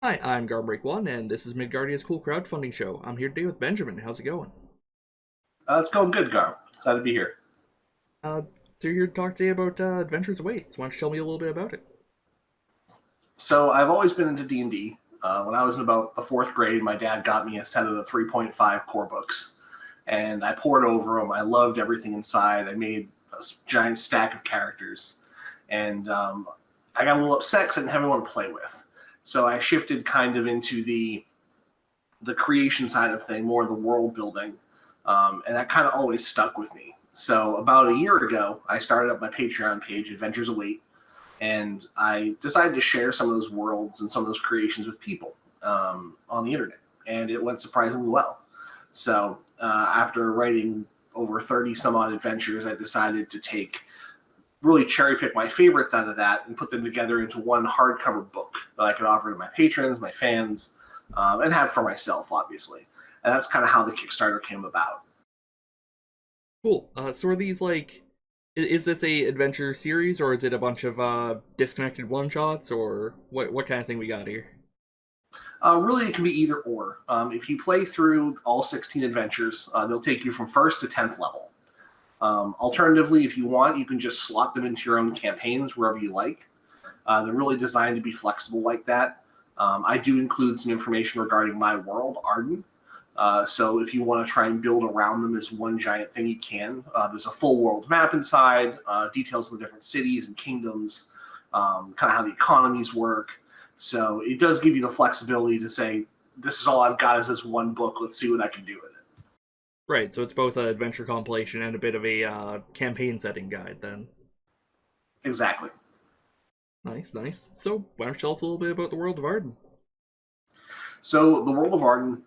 Hi, I'm Garbreak1, and this is Midgardia's cool crowdfunding show. I'm here today with Benjamin. How's it going? It's going good, Gar. Glad to be here. Uh, so you're here to talk today about Adventures Await. So why don't you tell me a little bit about it? So I've always been into D&D. When I was in about the fourth grade, my dad got me a set of the 3.5 core books, and I poured over them. I loved everything inside. I made a giant stack of characters, and I got a little upset because I didn't have anyone to play with. So I shifted kind of into the creation side of thing, more of the world building, and that kind of always stuck with me. So about a year ago, I started up my Patreon page, Adventures Await, and I decided to share some of those worlds and some of those creations with people on the internet, and it went surprisingly well. So after writing over 30 some odd adventures, I decided to really cherry pick my favorites out of that and put them together into one hardcover book that I could offer to my patrons, my fans, and have for myself, obviously. And that's kind of how the Kickstarter came about. Cool. So are these is this a adventure series, or is it a bunch of disconnected one shots, or what kind of thing we got here? Really, it can be either or. If you play through all 16 adventures, they'll take you from first to 10th level. Alternatively, if you want, you can just slot them into your own campaigns wherever you like. They're really designed to be flexible like that. I do include some information regarding my world, Arden. So if you want to try and build around them as one giant thing, you can. There's a full world map inside, details of the different cities and kingdoms, kind of how the economies work. So it does give you the flexibility to say, this is all I've got is this one book. Let's see what I can do with it. Right. So it's both an adventure compilation and a bit of a campaign setting guide. Then Exactly. nice, nice. So why don't you tell us a little bit about the world of Arden? So the world of Arden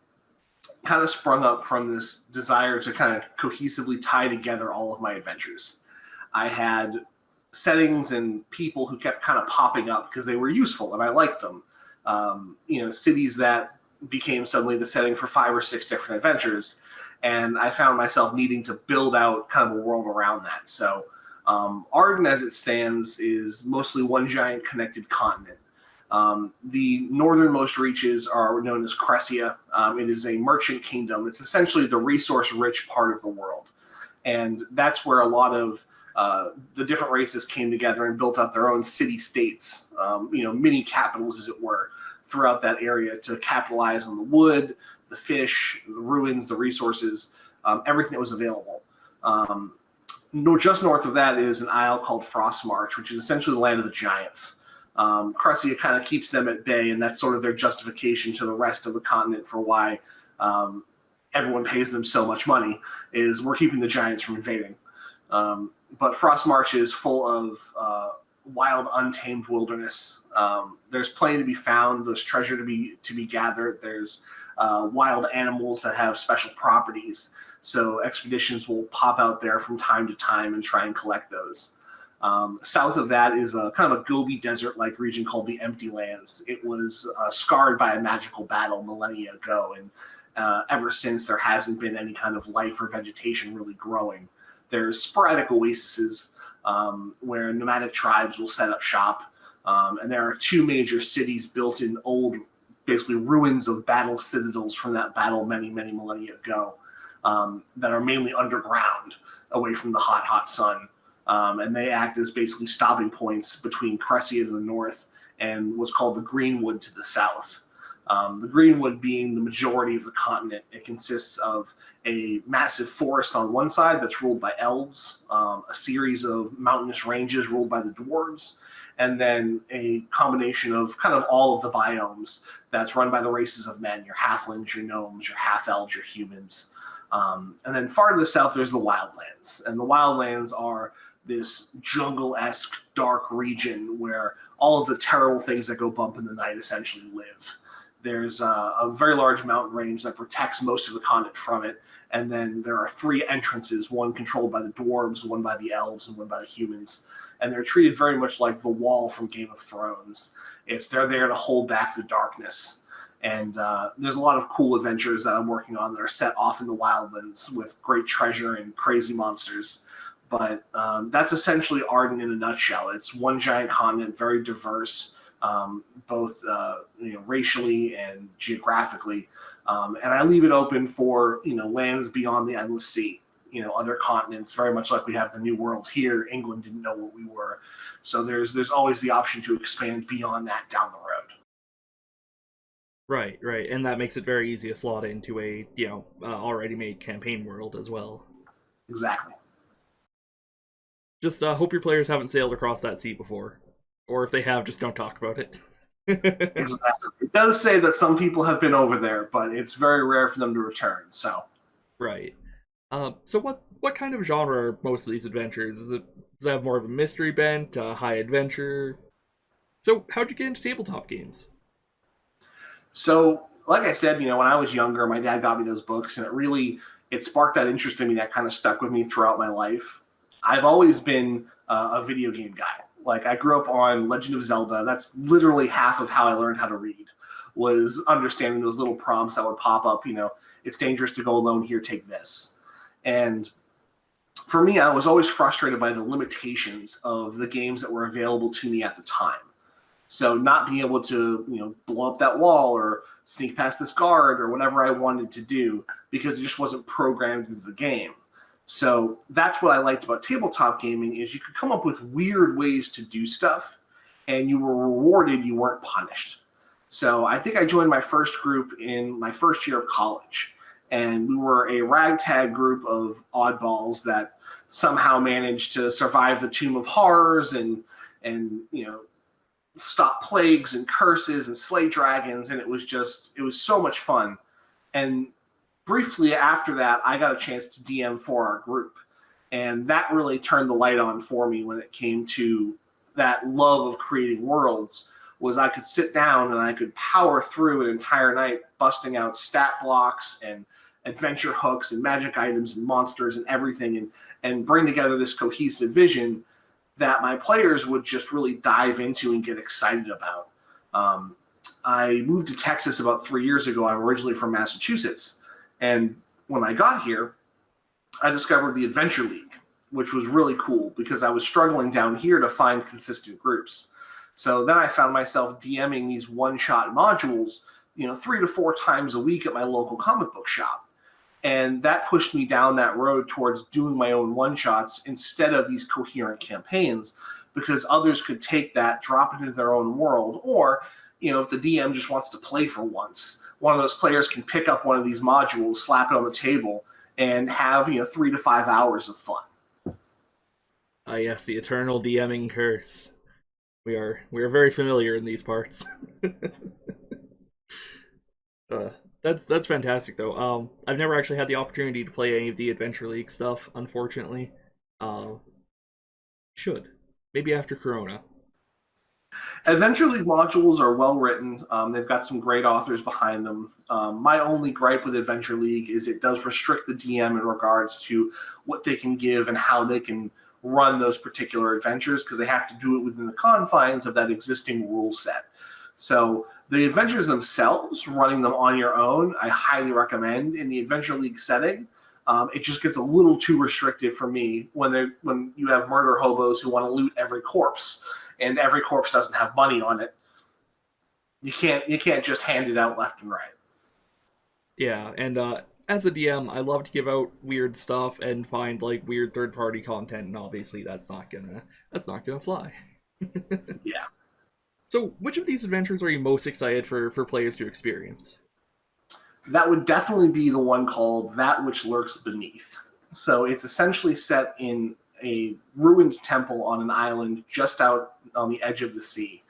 kind of sprung up from this desire to kind of cohesively tie together all of my adventures. I had settings and people who kept kind of popping up because they were useful and I liked them. Cities that became suddenly the setting for 5 or 6 different adventures. And I found myself needing to build out kind of a world around that. So Arden, as it stands, is mostly one giant connected continent. The northernmost reaches are known as Crescia. It is a merchant kingdom. It's essentially the resource-rich part of the world, and that's where a lot of the different races came together and built up their own city-states, mini capitals, as it were, throughout that area to capitalize on the wood, the fish, the ruins, the resources, everything that was available. No, just north of that is an isle called Frostmarch, which is essentially the land of the giants. Cressy kind of keeps them at bay, and that's sort of their justification to the rest of the continent for why everyone pays them so much money, is we're keeping the giants from invading. But Frostmarch is full of wild, untamed wilderness. There's plenty to be found. There's treasure to be gathered. There's wild animals that have special properties. So expeditions will pop out there from time to time and try and collect those. South of that is a kind of a Gobi desert-like region called the Empty Lands. It was scarred by a magical battle millennia ago, and ever since there hasn't been any kind of life or vegetation really growing. There's sporadic oases where nomadic tribes will set up shop, and there are 2 major cities built in old, basically ruins of battle citadels from that battle many, many millennia ago that are mainly underground, away from the hot, hot sun. And they act as basically stopping points between Crescia to the north and what's called the Greenwood to the south. The Greenwood being the majority of the continent. It consists of a massive forest on one side that's ruled by elves, a series of mountainous ranges ruled by the dwarves, and then a combination of kind of all of the biomes that's run by the races of men, your halflings, your gnomes, your half-elves, your humans. And then far to the south, there's the wildlands. And the wildlands are this jungle-esque dark region where all of the terrible things that go bump in the night essentially live. There's a very large mountain range that protects most of the continent from it, and then there are 3 entrances, one controlled by the dwarves, one by the elves, and one by the humans. And they're treated very much like the Wall from Game of Thrones. They're there to hold back the darkness. And there's a lot of cool adventures that I'm working on that are set off in the wildlands with great treasure and crazy monsters. But that's essentially Arden in a nutshell. It's one giant continent, very diverse, both racially and geographically. And I leave it open for lands beyond the endless sea. Other continents, very much like we have the New World here. England didn't know what we were, so there's always the option to expand beyond that down the road. Right, right, and that makes it very easy to slot into a already made campaign world as well. Exactly. Just hope your players haven't sailed across that sea before, or if they have, just don't talk about it. Exactly. It does say that some people have been over there, but it's very rare for them to return. So, Right. So what kind of genre are most of these adventures? Does it have more of a mystery bent, high adventure? So how'd you get into tabletop games? like I said, when I was younger, my dad got me those books, and it sparked that interest in me that kind of stuck with me throughout my life. I've always been a video game guy. Like I grew up on Legend of Zelda. That's literally half of how I learned how to read, was understanding those little prompts that would pop up. It's dangerous to go alone here. Take this. And for me, I was always frustrated by the limitations of the games that were available to me at the time. So not being able to, blow up that wall or sneak past this guard or whatever I wanted to do because it just wasn't programmed into the game. So that's what I liked about tabletop gaming is you could come up with weird ways to do stuff and you were rewarded, you weren't punished. So I think I joined my first group in my first year of college. And we were a ragtag group of oddballs that somehow managed to survive the Tomb of Horrors and stop plagues and curses and slay dragons. And it was so much fun. And briefly after that, I got a chance to DM for our group. And that really turned the light on for me when it came to that love of creating worlds, was I could sit down and I could power through an entire night busting out stat blocks and adventure hooks and magic items and monsters and everything and bring together this cohesive vision that my players would just really dive into and get excited about. I moved to Texas about 3 years ago. I'm originally from Massachusetts. And when I got here, I discovered the Adventure League, which was really cool because I was struggling down here to find consistent groups. So then I found myself DMing these one-shot modules, 3 to 4 times a week at my local comic book shop. And that pushed me down that road towards doing my own one-shots instead of these coherent campaigns, because others could take that, drop it into their own world, or, if the DM just wants to play for once, one of those players can pick up one of these modules, slap it on the table, and have, 3 to 5 hours of fun. Ah, yes, the eternal DMing curse. We are very familiar in these parts. That's fantastic though. I've never actually had the opportunity to play any of the Adventure League stuff, unfortunately. Uh, should maybe after Corona. Adventure League modules are well written. They've got some great authors behind them. My only gripe with Adventure League is it does restrict the DM in regards to what they can give and how they can run those particular adventures, because they have to do it within the confines of that existing rule set. So the adventures themselves, running them on your own, I highly recommend. In the Adventure League setting, it just gets a little too restrictive for me when you have murder hobos who want to loot every corpse, and every corpse doesn't have money on it. You can't just hand it out left and right. Yeah, and as a DM, I love to give out weird stuff and find like weird third party content, and obviously that's not gonna fly. Yeah. So, which of these adventures are you most excited for players to experience? That would definitely be the one called That Which Lurks Beneath. So it's essentially set in a ruined temple on an island just out on the edge of the sea.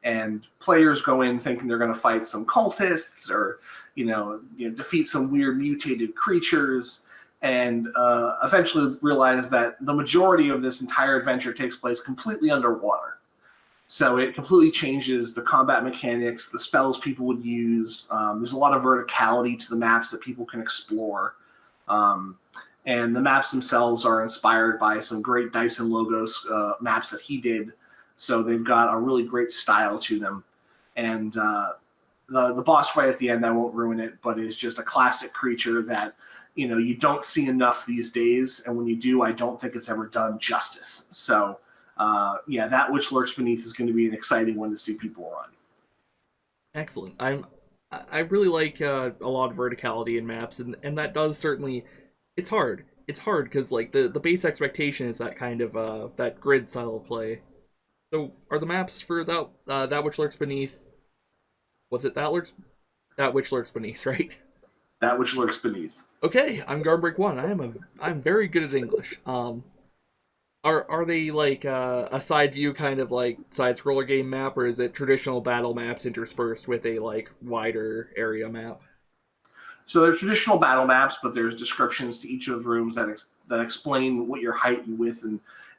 And players go in thinking they're going to fight some cultists or, defeat some weird mutated creatures, and eventually realize that the majority of this entire adventure takes place completely underwater. So it completely changes the combat mechanics, the spells people would use. There's a lot of verticality to the maps that people can explore. And the maps themselves are inspired by some great Dyson Logos maps that he did. So they've got a really great style to them. And the boss fight at the end, I won't ruin it, but is just a classic creature that, you don't see enough these days. And when you do, I don't think it's ever done justice. So Yeah, that which lurks beneath is going to be an exciting one to see people run. Excellent. I really like a lot of verticality in maps, and that does certainly. It's hard. It's hard because like the base expectation is that kind of that grid style of play. So are the maps for that which lurks beneath? Was it that which lurks beneath? Right. That which lurks beneath. Okay, I'm Garnbreak One. I'm very good at English. Are they like a side view kind of like side scroller game map, or is it traditional battle maps interspersed with a like wider area map? So they're traditional battle maps, but there's descriptions to each of the rooms that explain what your height and width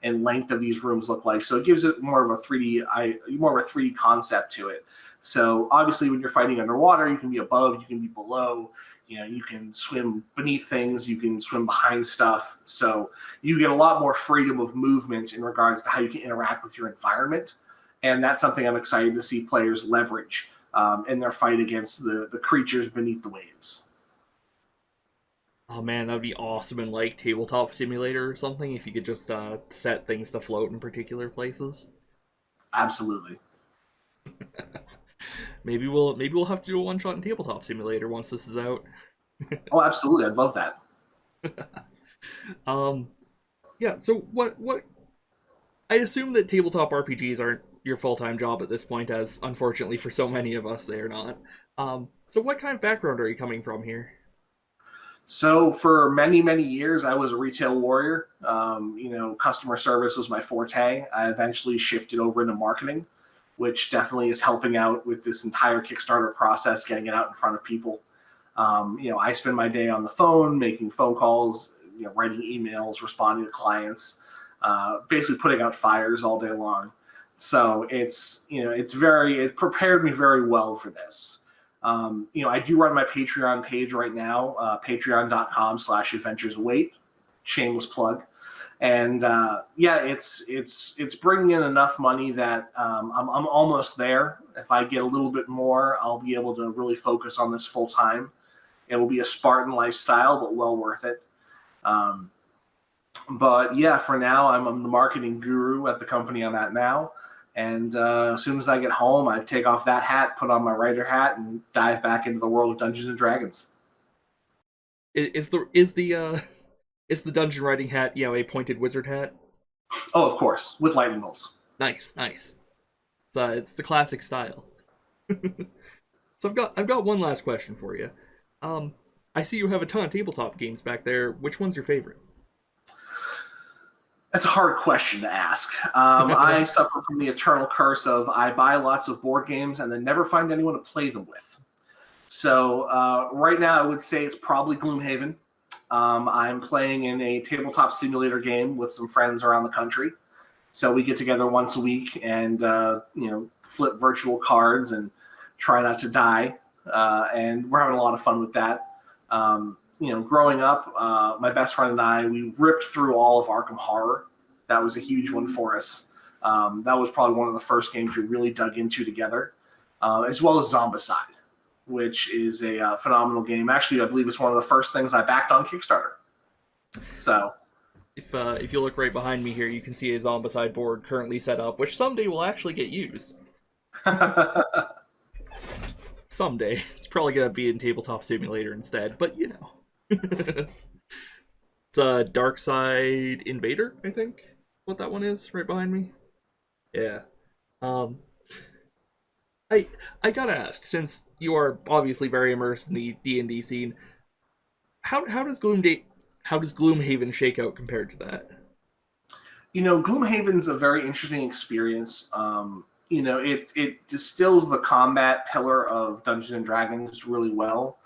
and length of these rooms look like. So it gives it more of a 3D concept to it. So obviously, when you're fighting underwater, you can be above, you can be below. You know, you can swim beneath things, you can swim behind stuff. So you get a lot more freedom of movement in regards to how you can interact with your environment, and that's something I'm excited to see players leverage in their fight against the creatures beneath the waves. Oh man, that'd be awesome in like tabletop simulator or something if you could just set things to float in particular places. Absolutely. Maybe we'll have to do a one shot in tabletop simulator once this is out. Oh, absolutely. I'd love that. Um, yeah. So what? I assume that tabletop RPGs aren't your full time job at this point, as unfortunately for so many of us, they are not. So what kind of background are you coming from here? So for many, many years, I was a retail warrior. Customer service was my forte. I eventually shifted over into marketing, which definitely is helping out with this entire Kickstarter process, getting it out in front of people. I spend my day on the phone, making phone calls, writing emails, responding to clients, basically putting out fires all day long. So it prepared me very well for this. I do run my Patreon page right now, patreon.com/adventuresawait. Shameless plug. And it's bringing in enough money that I'm almost there. If I get a little bit more, I'll be able to really focus on this full time. It will be a Spartan lifestyle, but well worth it. But yeah, for now, I'm the marketing guru at the company I'm at now. And as soon as I get home, I take off that hat, put on my writer hat, and dive back into the world of Dungeons and Dragons. Is the dungeon writing hat a pointed wizard hat? Oh, of course, with lightning bolts. Nice, nice. It's the classic style. So I've got one last question for you. I see you have a ton of tabletop games back there. Which one's your favorite? That's a hard question to ask. I suffer from the eternal curse of I buy lots of board games and then never find anyone to play them with. So right now, I would say it's probably Gloomhaven. I'm playing in a tabletop simulator game with some friends around the country. So we get together once a week and flip virtual cards and try not to die. And we're having a lot of fun with that. Growing up, my best friend and I, we ripped through all of Arkham Horror. That was a huge one for us. That was probably one of the first games we really dug into together, as well as Zombicide, which is a phenomenal game. Actually, I believe it's one of the first things I backed on Kickstarter. So, if you look right behind me here, you can see a Zombicide board currently set up, which someday will actually get used. Someday. It's probably gonna be in Tabletop Simulator instead, but It's a Dark Side Invader, I think. What that one is, right behind me. Yeah. Um, I gotta ask, since you are obviously very immersed in the D&D scene, how does Gloomhaven shake out compared to that? Gloomhaven's a very interesting experience. It distills the combat pillar of Dungeons and Dragons really well.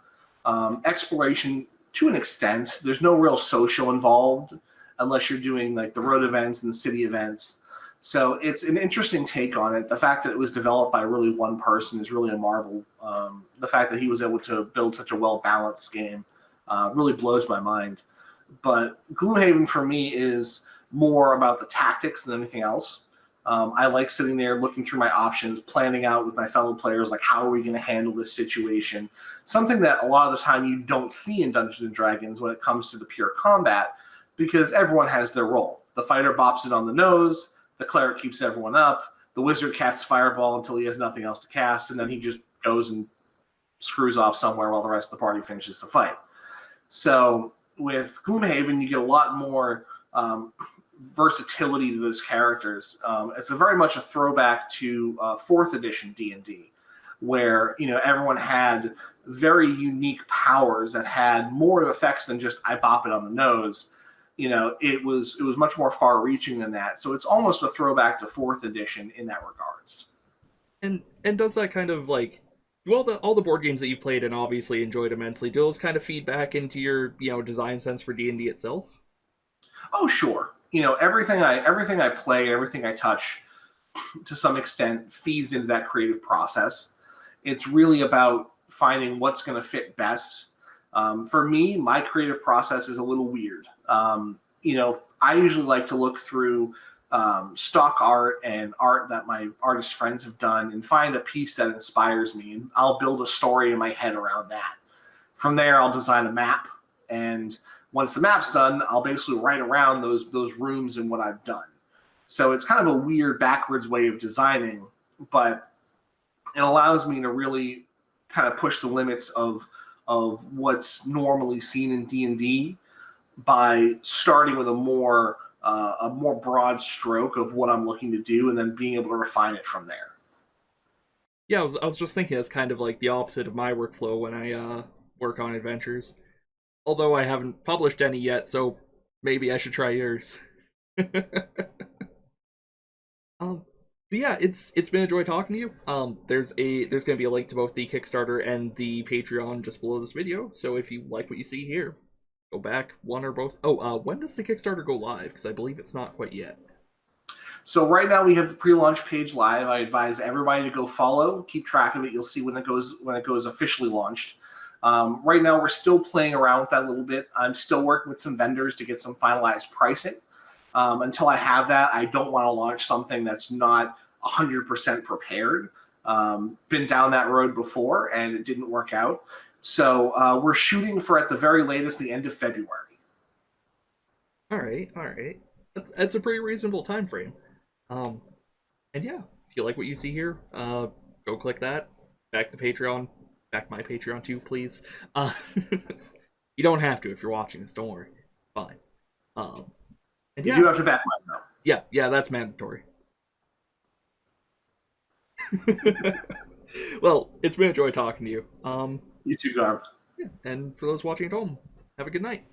Exploration to an extent. There's no real social involved unless you're doing like the road events and the city events. So it's an interesting take on it. The fact that it was developed by really one person is really a marvel. The fact that he was able to build such a well-balanced game really blows my mind. But Gloomhaven for me is more about the tactics than anything else. I like sitting there looking through my options, planning out with my fellow players, like how are we going to handle this situation? Something that a lot of the time you don't see in Dungeons and Dragons when it comes to the pure combat, because everyone has their role. The fighter bops it on the nose, The cleric keeps everyone up. The wizard casts fireball until he has nothing else to cast, and then he just goes and screws off somewhere while the rest of the party finishes the fight. So with Gloomhaven, you get a lot more versatility to those characters. It's very much a throwback to 4th edition D&D, where everyone had very unique powers that had more effects than just I bop it on the nose. It was much more far-reaching than that. So it's almost a throwback to 4th edition in that regards. And does that kind of like, well, all the board games that you've played and obviously enjoyed immensely, do those kind of feed back into your design sense for D&D itself? Oh, sure. Everything I play, everything I touch, to some extent, feeds into that creative process. It's really about finding what's going to fit best. For me, my creative process is a little weird. I usually like to look through stock art and art that my artist friends have done and find a piece that inspires me, and I'll build a story in my head around that. From there, I'll design a map, and once the map's done, I'll basically write around those rooms and what I've done. So it's kind of a weird backwards way of designing, but it allows me to really kind of push the limits of what's normally seen in D&D by starting with a more broad stroke of what I'm looking to do, and then being able to refine it from there. Yeah, I was just thinking that's kind of like the opposite of my workflow when I work on adventures. Although I haven't published any yet, so maybe I should try yours. But yeah, it's been a joy talking to you. There's gonna be a link to both the Kickstarter and the Patreon just below this video. So if you like what you see here, go back one or both. Oh, when does the Kickstarter go live? Because I believe it's not quite yet. So right now we have the pre-launch page live. I advise everybody to go follow, keep track of it. You'll see when it goes officially launched. Right now we're still playing around with that a little bit. I'm still working with some vendors to get some finalized pricing. Until I have that, I don't want to launch something that's not 100% prepared. Been down that road before and it didn't work out. So we're shooting for at the very latest the end of February. All right. That's a pretty reasonable time frame. And yeah, if you like what you see here, go click that. Back the Patreon. Back my Patreon too, please. You don't have to if you're watching this. Don't worry. Fine. And You yeah, do have to back mine though. yeah, that's mandatory. Well, it's been a joy talking to you. You too, Garb. Yeah, and for those watching at home, have a good night.